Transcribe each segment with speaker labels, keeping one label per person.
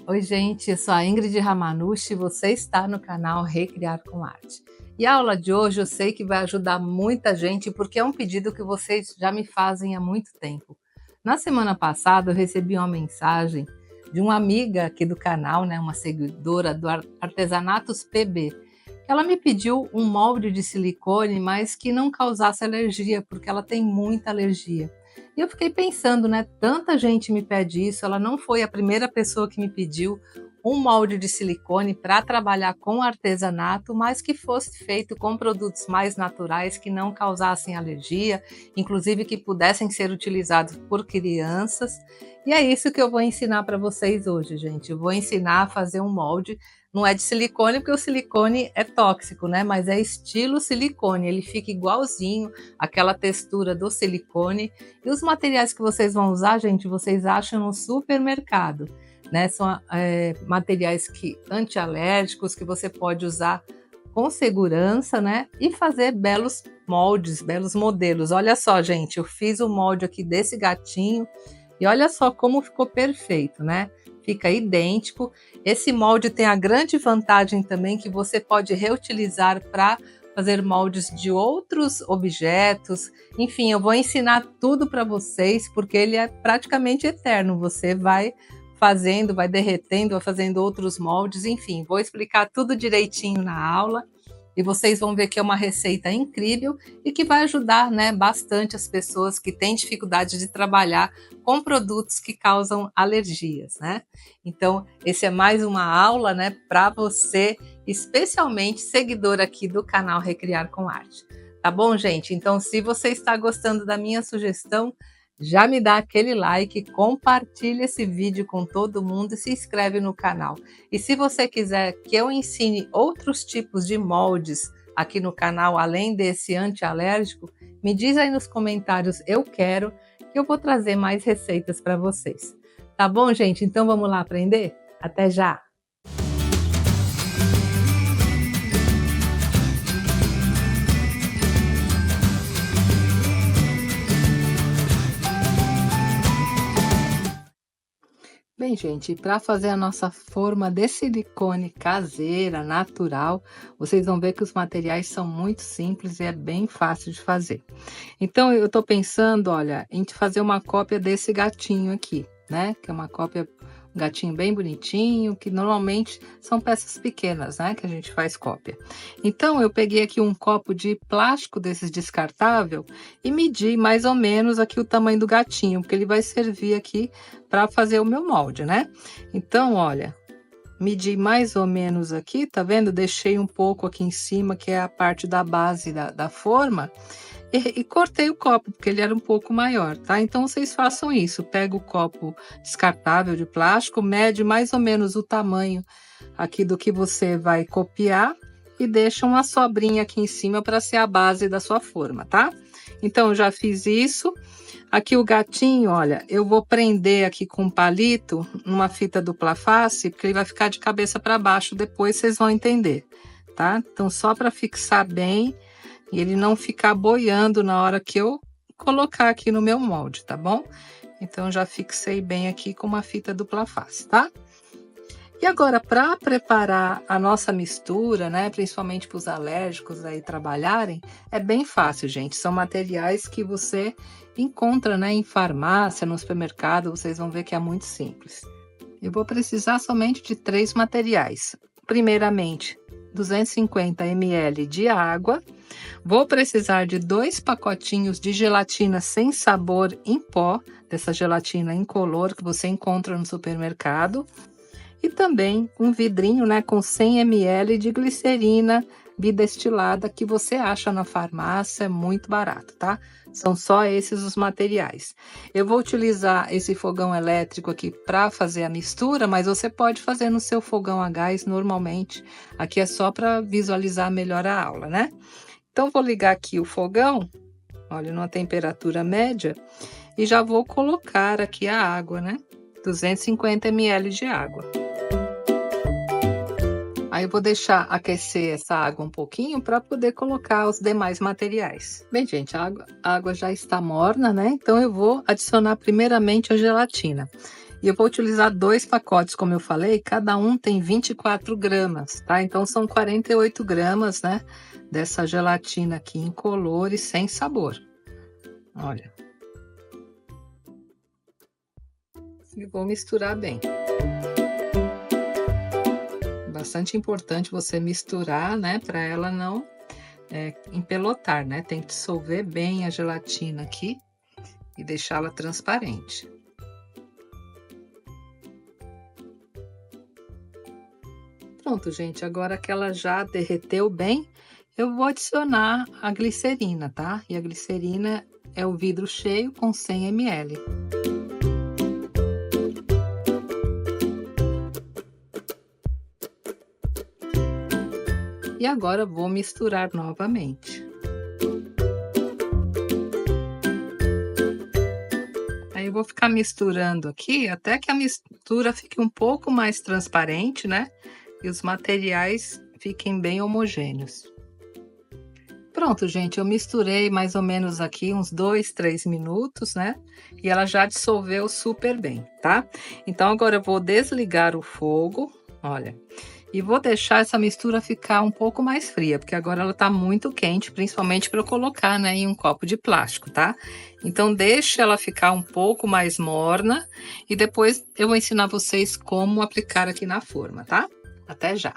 Speaker 1: Oi, gente, eu sou a Ingrid Ramanushi e você está no canal Recriar com Arte. E a aula de hoje eu sei que vai ajudar muita gente porque é um pedido que vocês já me fazem há muito tempo. Na semana passada eu recebi uma mensagem de uma amiga aqui do canal, né, uma seguidora do Artesanatos PB. Ela me pediu um molde de silicone, mas que não causasse alergia, porque ela tem muita alergia. E eu fiquei pensando, né? Tanta gente me pede isso, ela não foi a primeira pessoa que me pediu um molde de silicone para trabalhar com artesanato, mas que fosse feito com produtos mais naturais, que não causassem alergia, inclusive que pudessem ser utilizados por crianças. E é isso que eu vou ensinar para vocês hoje, gente. Eu vou ensinar a fazer um molde. Não é de silicone, porque o silicone é tóxico, né? Mas é estilo silicone, ele fica igualzinho aquela textura do silicone. E os materiais que vocês vão usar, gente, vocês acham no supermercado, né? São materiais antialérgicos que você pode usar com segurança, né? E fazer belos moldes, belos modelos. Olha só, gente, eu fiz o molde aqui desse gatinho e olha só como ficou perfeito, né? Fica idêntico. Esse molde tem a grande vantagem também que você pode reutilizar para fazer moldes de outros objetos. Enfim, eu vou ensinar tudo para vocês, porque ele é praticamente eterno. Você vai fazendo, vai derretendo, vai fazendo outros moldes. Enfim, vou explicar tudo direitinho na aula. E vocês vão ver que é uma receita incrível e que vai ajudar, né, bastante as pessoas que têm dificuldade de trabalhar com produtos que causam alergias, né? Então, esse é mais uma aula, né, para você, especialmente seguidor aqui do canal Recriar com Arte. Tá bom, gente? Então, se você está gostando da minha sugestão, já me dá aquele like, compartilha esse vídeo com todo mundo e se inscreve no canal. E se você quiser que eu ensine outros tipos de moldes aqui no canal, além desse antialérgico, me diz aí nos comentários, eu quero, que eu vou trazer mais receitas para vocês. Tá bom, gente? Então vamos lá aprender? Até já! Bem, gente, para fazer a nossa forma de silicone caseira, natural, vocês vão ver que os materiais são muito simples e é bem fácil de fazer. Então, eu estou pensando, olha, em fazer uma cópia desse gatinho aqui, né? Que é uma cópia, um gatinho bem bonitinho, que normalmente são peças pequenas, né? Que a gente faz cópia. Então, eu peguei aqui um copo de plástico desses descartável e medi mais ou menos aqui o tamanho do gatinho, porque ele vai servir aqui para fazer o meu molde, né? Então, olha, medi mais ou menos aqui, tá vendo? Deixei um pouco aqui em cima, que é a parte da base da forma, e cortei o copo, porque ele era um pouco maior, tá? Então, vocês façam isso, pega o copo descartável de plástico, mede mais ou menos o tamanho aqui do que você vai copiar e deixa uma sobrinha aqui em cima para ser a base da sua forma, tá? Então, eu já fiz isso. Aqui o gatinho, olha, eu vou prender aqui com um palito, numa fita dupla face, porque ele vai ficar de cabeça para baixo, depois vocês vão entender, tá? Então, só para fixar bem e ele não ficar boiando na hora que eu colocar aqui no meu molde, tá bom? Então, já fixei bem aqui com uma fita dupla face, tá? E agora, para preparar a nossa mistura, né, principalmente para os alérgicos aí trabalharem, é bem fácil, gente. São materiais que você encontra, né, em farmácia, no supermercado, vocês vão ver que é muito simples. Eu vou precisar somente de 3 materiais. Primeiramente, 250 ml de água. Vou precisar de 2 pacotinhos de gelatina sem sabor em pó, dessa gelatina incolor que você encontra no supermercado. E também um vidrinho, né, com 100 ml de glicerina bidestilada que você acha na farmácia, é muito barato, tá? São só esses os materiais. Eu vou utilizar esse fogão elétrico aqui para fazer a mistura, mas você pode fazer no seu fogão a gás normalmente. Aqui é só para visualizar melhor a aula, né? Então, vou ligar aqui o fogão, olha, numa temperatura média, e já vou colocar aqui a água, né? 250 ml de água. Aí eu vou deixar aquecer essa água um pouquinho para poder colocar os demais materiais. Bem, gente, a água já está morna, né? Então eu vou adicionar primeiramente a gelatina. E eu vou utilizar 2 pacotes, como eu falei, cada um tem 24 gramas, tá? Então são 48 gramas, né, dessa gelatina aqui incolor e sem sabor. Olha. E vou misturar bem. Bastante importante você misturar, né, para ela não empelotar, né? Tem que dissolver bem a gelatina aqui e deixá-la transparente. Pronto, gente, agora que ela já derreteu bem, eu vou adicionar a glicerina, tá? E a glicerina é o vidro cheio com 100 ml. E agora vou misturar novamente. Aí eu vou ficar misturando aqui até que a mistura fique um pouco mais transparente, né? E os materiais fiquem bem homogêneos. Pronto, gente, eu misturei mais ou menos aqui uns 2, 3 minutos, né? E ela já dissolveu super bem, tá? Então agora eu vou desligar o fogo, olha. E vou deixar essa mistura ficar um pouco mais fria, porque agora ela tá muito quente, principalmente para eu colocar, né, em um copo de plástico, tá? Então deixe ela ficar um pouco mais morna e depois eu vou ensinar vocês como aplicar aqui na forma, tá? Até já!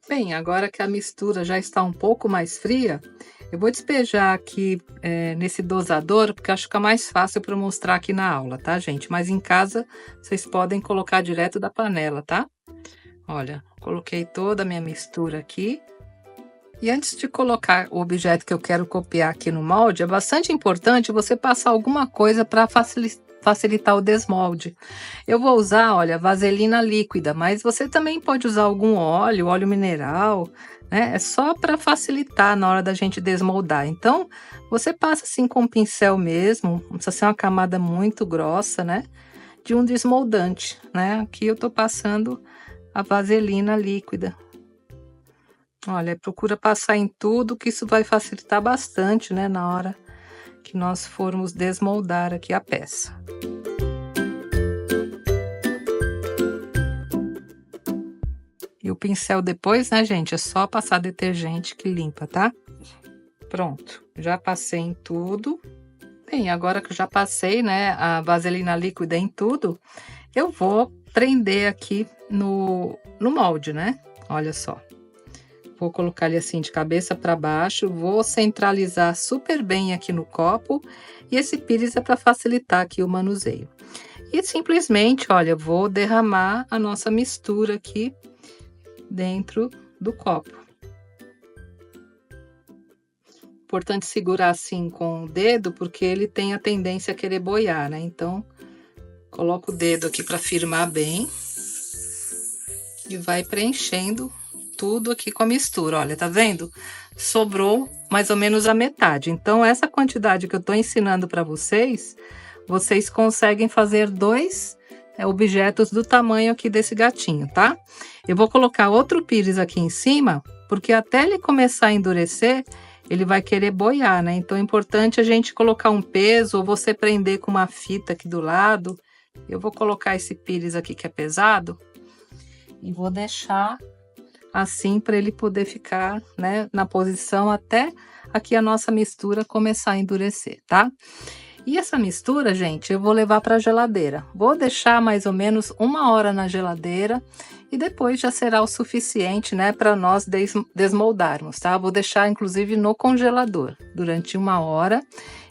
Speaker 1: Bem, agora que a mistura já está um pouco mais fria, eu vou despejar aqui nesse dosador, porque acho que fica mais fácil para mostrar aqui na aula, tá, gente? Mas em casa vocês podem colocar direto da panela, tá? Olha, coloquei toda a minha mistura aqui. E antes de colocar o objeto que eu quero copiar aqui no molde, é bastante importante você passar alguma coisa para facilitar o desmolde. Eu vou usar, olha, vaselina líquida, mas você também pode usar algum óleo mineral, né? É só para facilitar na hora da gente desmoldar. Então, você passa assim com um pincel mesmo, não precisa ser uma camada muito grossa, né? De um desmoldante, né? Aqui eu tô passando a vaselina líquida. Olha, procura passar em tudo, que isso vai facilitar bastante, né, na hora que nós formos desmoldar aqui a peça. E o pincel depois, né, gente, é só passar detergente que limpa, tá? Pronto, já passei em tudo. Bem, agora que eu já passei, né, a vaselina líquida em tudo, eu vou prender aqui no molde, né? Olha só. Vou colocar ele assim de cabeça para baixo, vou centralizar super bem aqui no copo e esse pires é para facilitar aqui o manuseio. E simplesmente, olha, vou derramar a nossa mistura aqui dentro do copo. Importante segurar assim com o dedo, porque ele tem a tendência a querer boiar, né? Então, coloca o dedo aqui para firmar bem e vai preenchendo tudo aqui com a mistura. Olha, tá vendo? Sobrou mais ou menos a metade. Então, essa quantidade que eu tô ensinando para vocês, vocês conseguem fazer 2 objetos do tamanho aqui desse gatinho, tá? Eu vou colocar outro pires aqui em cima, porque até ele começar a endurecer, ele vai querer boiar, né? Então, é importante a gente colocar um peso, ou você prender com uma fita aqui do lado. Eu vou colocar esse pires aqui que é pesado e vou deixar assim para ele poder ficar, né, na posição até aqui a nossa mistura começar a endurecer, tá? E essa mistura, gente, eu vou levar para a geladeira. Vou deixar mais ou menos 1 hora na geladeira e depois já será o suficiente, né, para nós desmoldarmos, tá? Vou deixar inclusive no congelador durante 1 hora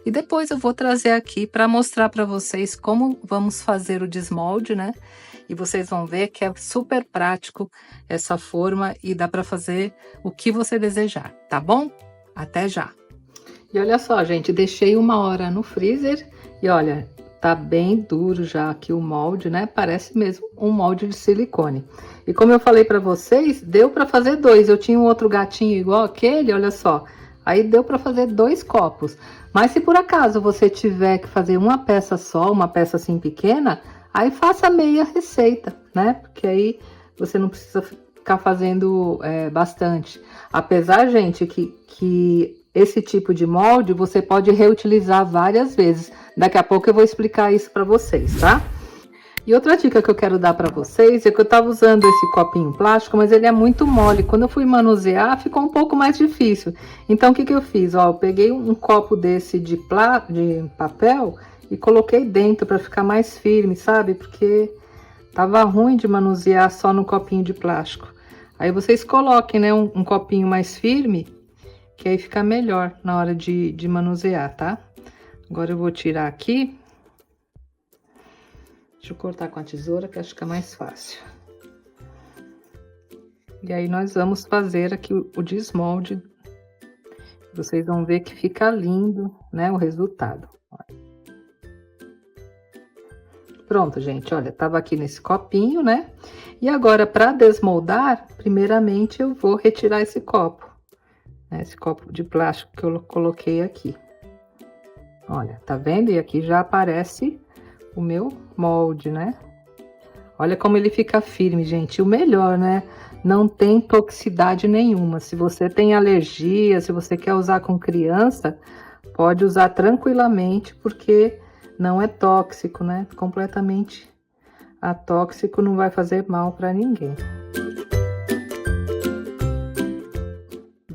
Speaker 1: e depois eu vou trazer aqui para mostrar para vocês como vamos fazer o desmolde, né? E vocês vão ver que é super prático essa forma e dá para fazer o que você desejar, tá bom? Até já! E olha só, gente, deixei 1 hora no freezer e olha, tá bem duro já aqui o molde, né? Parece mesmo um molde de silicone. E como eu falei para vocês, deu para fazer 2. Eu tinha um outro gatinho igual aquele, olha só. Aí deu para fazer 2 copos. Mas se por acaso você tiver que fazer uma peça só, uma peça assim pequena, aí faça meia receita, né? Porque aí você não precisa ficar fazendo bastante. Apesar, gente, que esse tipo de molde você pode reutilizar várias vezes. Daqui a pouco eu vou explicar isso para vocês, tá? E outra dica que eu quero dar para vocês é que eu estava usando esse copinho plástico, mas ele é muito mole. Quando eu fui manusear, ficou um pouco mais difícil. Então, o que que eu fiz? Ó, eu peguei um copo desse de papel e coloquei dentro para ficar mais firme, sabe? Porque tava ruim de manusear só no copinho de plástico. Aí vocês coloquem, né, um copinho mais firme, que aí fica melhor na hora de manusear, tá? Agora eu vou tirar aqui. Deixa eu cortar com a tesoura, que acho que fica mais fácil. E aí, nós vamos fazer aqui o desmolde. Vocês vão ver que fica lindo, né, o resultado. Pronto, gente, olha, tava aqui nesse copinho, né? E agora, para desmoldar, primeiramente eu vou retirar esse copo, né? Esse copo de plástico que eu coloquei aqui. Olha, tá vendo? E aqui já aparece o meu molde, né? Olha como ele fica firme, gente. O melhor, né? Não tem toxicidade nenhuma. Se você tem alergia, se você quer usar com criança, pode usar tranquilamente, porque não é tóxico, né? Completamente atóxico, não vai fazer mal para ninguém.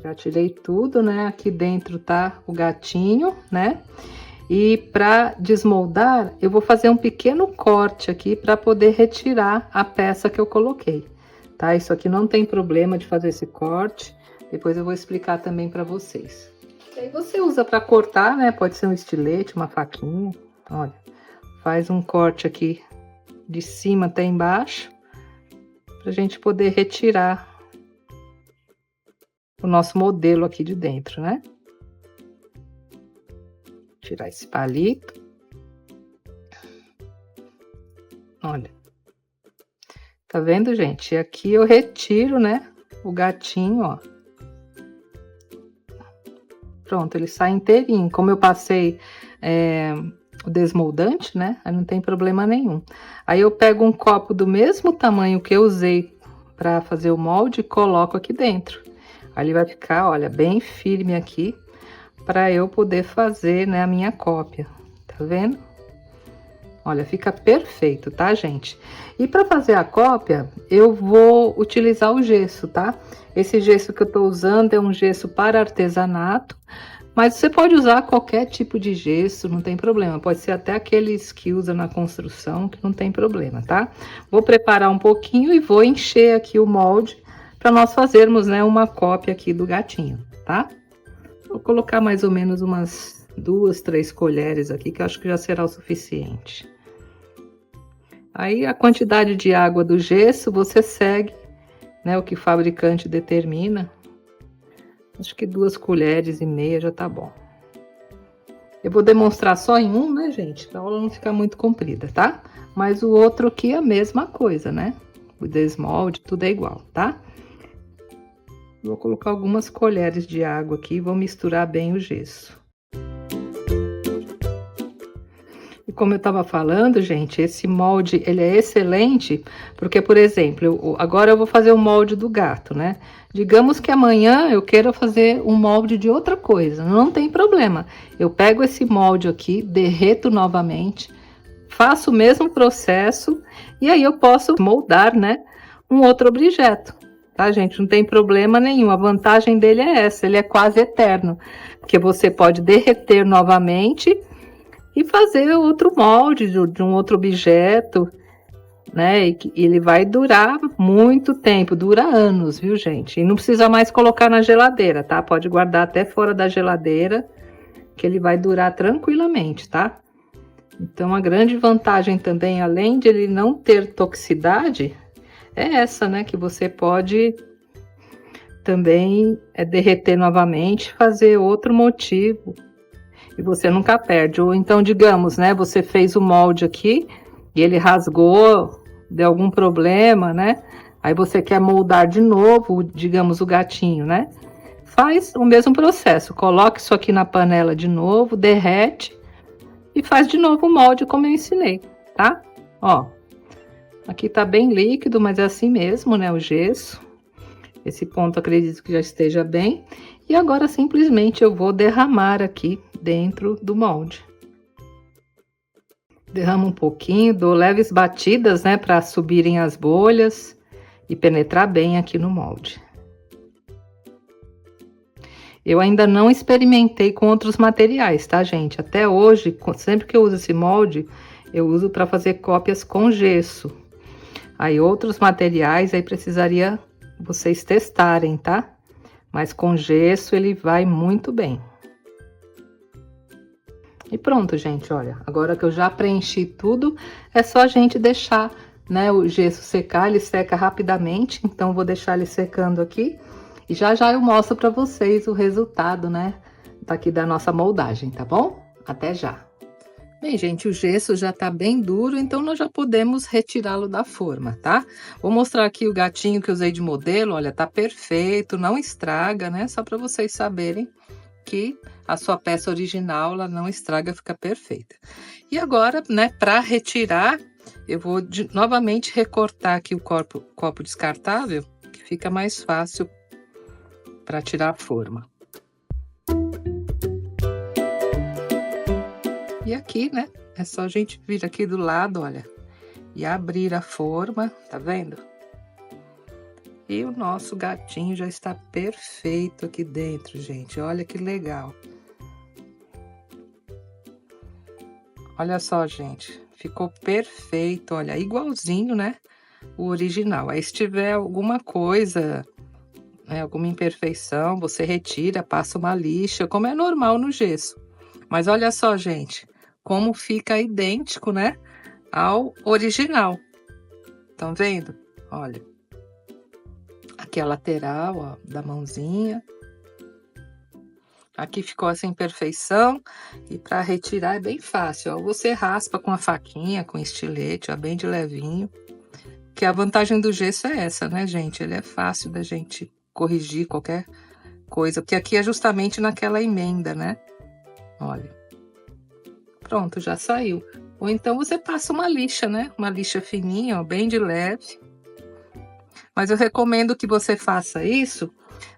Speaker 1: Já tirei tudo, né? Aqui dentro tá o gatinho, né? E para desmoldar, eu vou fazer um pequeno corte aqui para poder retirar a peça que eu coloquei, tá? Isso aqui não tem problema de fazer esse corte, depois eu vou explicar também para vocês. E aí você usa para cortar, né? Pode ser um estilete, uma faquinha, olha. Faz um corte aqui de cima até embaixo, pra gente poder retirar o nosso modelo aqui de dentro, né? Tirar esse palito. Olha. Tá vendo, gente? E aqui eu retiro, né, o gatinho, ó. Pronto, ele sai inteirinho. Como eu passei o desmoldante, né, aí não tem problema nenhum. Aí eu pego um copo do mesmo tamanho que eu usei para fazer o molde e coloco aqui dentro. Aí ele vai ficar, olha, bem firme aqui, para eu poder fazer, né, a minha cópia, tá vendo? Olha, fica perfeito, tá, gente? E para fazer a cópia, eu vou utilizar o gesso, tá? Esse gesso que eu tô usando é um gesso para artesanato, mas você pode usar qualquer tipo de gesso, não tem problema. Pode ser até aqueles que usa na construção, que não tem problema, tá? Vou preparar um pouquinho e vou encher aqui o molde para nós fazermos, né, uma cópia aqui do gatinho, tá? Vou colocar mais ou menos umas 2, 3 colheres aqui, que eu acho que já será o suficiente. Aí, a quantidade de água do gesso, você segue, né, o que o fabricante determina. Acho que 2,5 colheres já tá bom. Eu vou demonstrar só em um, né, gente? Pra aula não ficar muito comprida, tá? Mas o outro aqui é a mesma coisa, né? O desmolde, tudo é igual, tá? Vou colocar algumas colheres de água aqui e vou misturar bem o gesso. E como eu tava falando, gente, esse molde, ele é excelente, porque, por exemplo, agora eu vou fazer o molde do gato, né? Digamos que amanhã eu queira fazer um molde de outra coisa, não tem problema. Eu pego esse molde aqui, derreto novamente, faço o mesmo processo, e aí eu posso moldar, né, um outro objeto. Tá, gente? Não tem problema nenhum. A vantagem dele é essa, ele é quase eterno, porque você pode derreter novamente e fazer outro molde de um outro objeto, né? E ele vai durar muito tempo, dura anos, viu, gente? E não precisa mais colocar na geladeira, tá? Pode guardar até fora da geladeira, que ele vai durar tranquilamente, tá? Então, a grande vantagem também, além de ele não ter toxicidade, é essa, né? Que você pode também derreter novamente, fazer outro motivo, e você nunca perde. Ou então, digamos, né? Você fez o molde aqui e ele rasgou, deu algum problema, né? Aí você quer moldar de novo, digamos, o gatinho, né? Faz o mesmo processo, coloca isso aqui na panela de novo, derrete e faz de novo o molde como eu ensinei, tá? Ó. Aqui tá bem líquido, mas é assim mesmo, né, o gesso. Esse ponto acredito que já esteja bem. E agora simplesmente eu vou derramar aqui dentro do molde. Derramo um pouquinho, dou leves batidas, né, para subirem as bolhas e penetrar bem aqui no molde. Eu ainda não experimentei com outros materiais, tá, gente? Até hoje, sempre que eu uso esse molde, eu uso para fazer cópias com gesso. Aí outros materiais, aí precisaria vocês testarem, tá? Mas com gesso ele vai muito bem. E pronto, gente, olha, agora que eu já preenchi tudo, é só a gente deixar, né, o gesso secar, ele seca rapidamente, então vou deixar ele secando aqui. E já já eu mostro para vocês o resultado, né, daqui da nossa moldagem, tá bom? Até já! Bem, gente, o gesso já tá bem duro, então nós já podemos retirá-lo da forma, tá? Vou mostrar aqui o gatinho que eu usei de modelo, olha, tá perfeito, não estraga, né? Só para vocês saberem que a sua peça original, ela não estraga, fica perfeita. E agora, né, para retirar, eu vou novamente recortar aqui o copo descartável, que fica mais fácil para tirar a forma. E aqui, né, é só a gente vir aqui do lado, olha, e abrir a forma, tá vendo? E o nosso gatinho já está perfeito aqui dentro, gente, olha que legal. Olha só, gente, ficou perfeito, olha, igualzinho, né, o original. Aí se tiver alguma coisa, né, alguma imperfeição, você retira, passa uma lixa, como é normal no gesso. Mas olha só, gente, como fica idêntico, né, ao original. Estão vendo? Olha. Aqui a lateral, ó, da mãozinha. Aqui ficou essa imperfeição. E para retirar é bem fácil, ó. Você raspa com a faquinha, com estilete, ó, bem de levinho. Que a vantagem do gesso é essa, né, gente? Ele é fácil da gente corrigir qualquer coisa. Porque aqui é justamente naquela emenda, né? Olha. Pronto, já saiu. Ou então você passa uma lixa, né? Uma lixa fininha, ó, bem de leve. Mas eu recomendo que você faça isso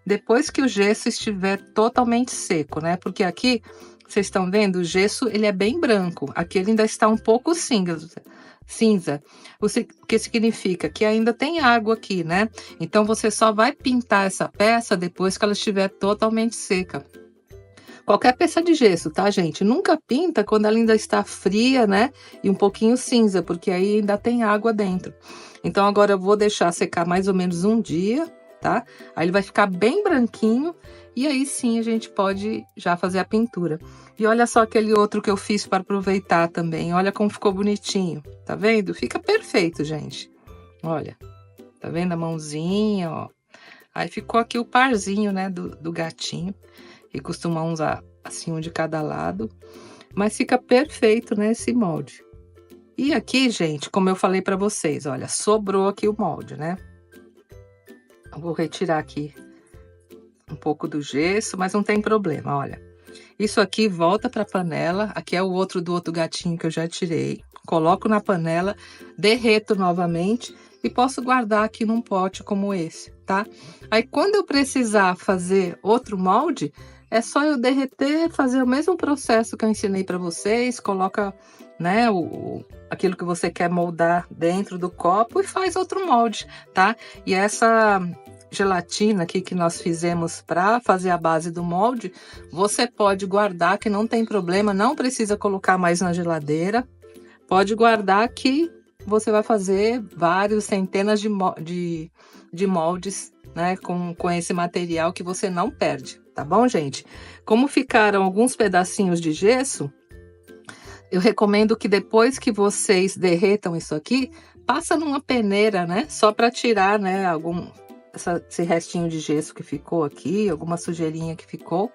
Speaker 1: depois que o gesso estiver totalmente seco, né? Porque aqui, vocês estão vendo, o gesso, ele é bem branco. Aqui ele ainda está um pouco cinza. O que significa que ainda tem água aqui, né? Então, você só vai pintar essa peça depois que ela estiver totalmente seca. Qualquer peça de gesso, tá, gente? Nunca pinta quando ela ainda está fria, né? E um pouquinho cinza, porque aí ainda tem água dentro. Então, agora eu vou deixar secar mais ou menos um dia, tá? Aí ele vai ficar bem branquinho e aí sim a gente pode já fazer a pintura. E olha só aquele outro que eu fiz para aproveitar também. Olha como ficou bonitinho, tá vendo? Fica perfeito, gente. Olha, tá vendo a mãozinha, ó? Aí ficou aqui o parzinho, né, do gatinho. E costuma usar assim um de cada lado, mas fica perfeito nesse molde. E aqui, gente, como eu falei para vocês, olha, sobrou aqui o molde, né? Eu vou retirar aqui um pouco do gesso, mas não tem problema, olha. Isso aqui volta para a panela, aqui é o outro do outro gatinho que eu já tirei. Coloco na panela, derreto novamente e posso guardar aqui num pote como esse, tá? Aí quando eu precisar fazer outro molde, é só eu derreter, fazer o mesmo processo que eu ensinei para vocês, coloca, né, aquilo que você quer moldar dentro do copo e faz outro molde, tá? E essa gelatina aqui que nós fizemos para fazer a base do molde, você pode guardar, que não tem problema, não precisa colocar mais na geladeira, pode guardar que você vai fazer vários, centenas de moldes, né, com esse material que você não perde, tá bom, gente? Como ficaram alguns pedacinhos de gesso, eu recomendo que depois que vocês derretam isso aqui, passa numa peneira, né, só para tirar, né, esse restinho de gesso que ficou aqui, alguma sujeirinha que ficou,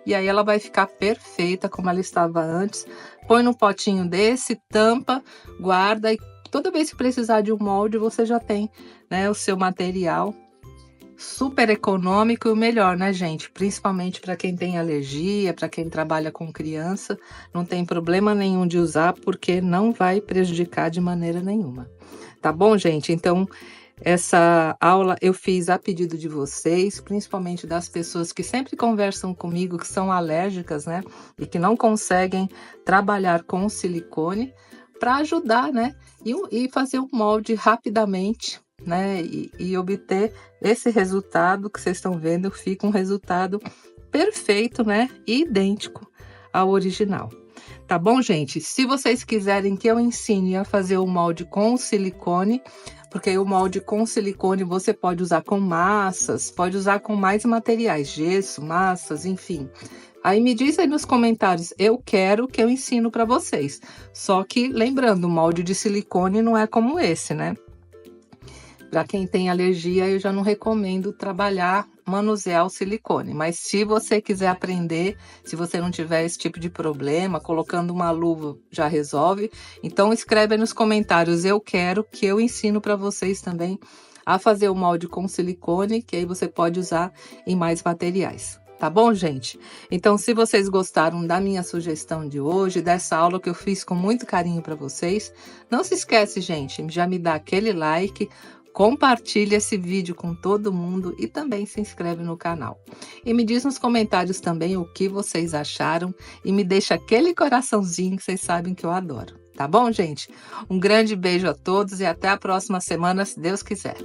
Speaker 1: e aí ela vai ficar perfeita como ela estava antes. Põe num potinho desse, tampa, guarda e toda vez que precisar de um molde, você já tem, né, o seu material. Super econômico e o melhor, né, gente? Principalmente para quem tem alergia, para quem trabalha com criança, não tem problema nenhum de usar, porque não vai prejudicar de maneira nenhuma. Tá bom, gente? Então, essa aula eu fiz a pedido de vocês, principalmente das pessoas que sempre conversam comigo, que são alérgicas, né? E que não conseguem trabalhar com silicone, para ajudar, né, e fazer um molde rapidamente, né, e obter esse resultado que vocês estão vendo, fica um resultado perfeito, né, e idêntico ao original. Tá bom, gente? Se vocês quiserem que eu ensine a fazer o molde com silicone, porque o molde com silicone você pode usar com massas, pode usar com mais materiais, gesso, massas, enfim. Aí me diz aí nos comentários, eu quero que eu ensino para vocês. Só que lembrando, o molde de silicone não é como esse, né? Para quem tem alergia, eu já não recomendo manusear o silicone. Mas se você quiser aprender, se você não tiver esse tipo de problema, colocando uma luva já resolve. Então escreve aí nos comentários, eu quero que eu ensino para vocês também a fazer o molde com silicone, que aí você pode usar em mais materiais. Tá bom, gente? Então, se vocês gostaram da minha sugestão de hoje, dessa aula que eu fiz com muito carinho para vocês, não se esquece, gente, já me dá aquele like, compartilha esse vídeo com todo mundo e também se inscreve no canal. E me diz nos comentários também o que vocês acharam e me deixa aquele coraçãozinho que vocês sabem que eu adoro. Tá bom, gente? Um grande beijo a todos e até a próxima semana, se Deus quiser.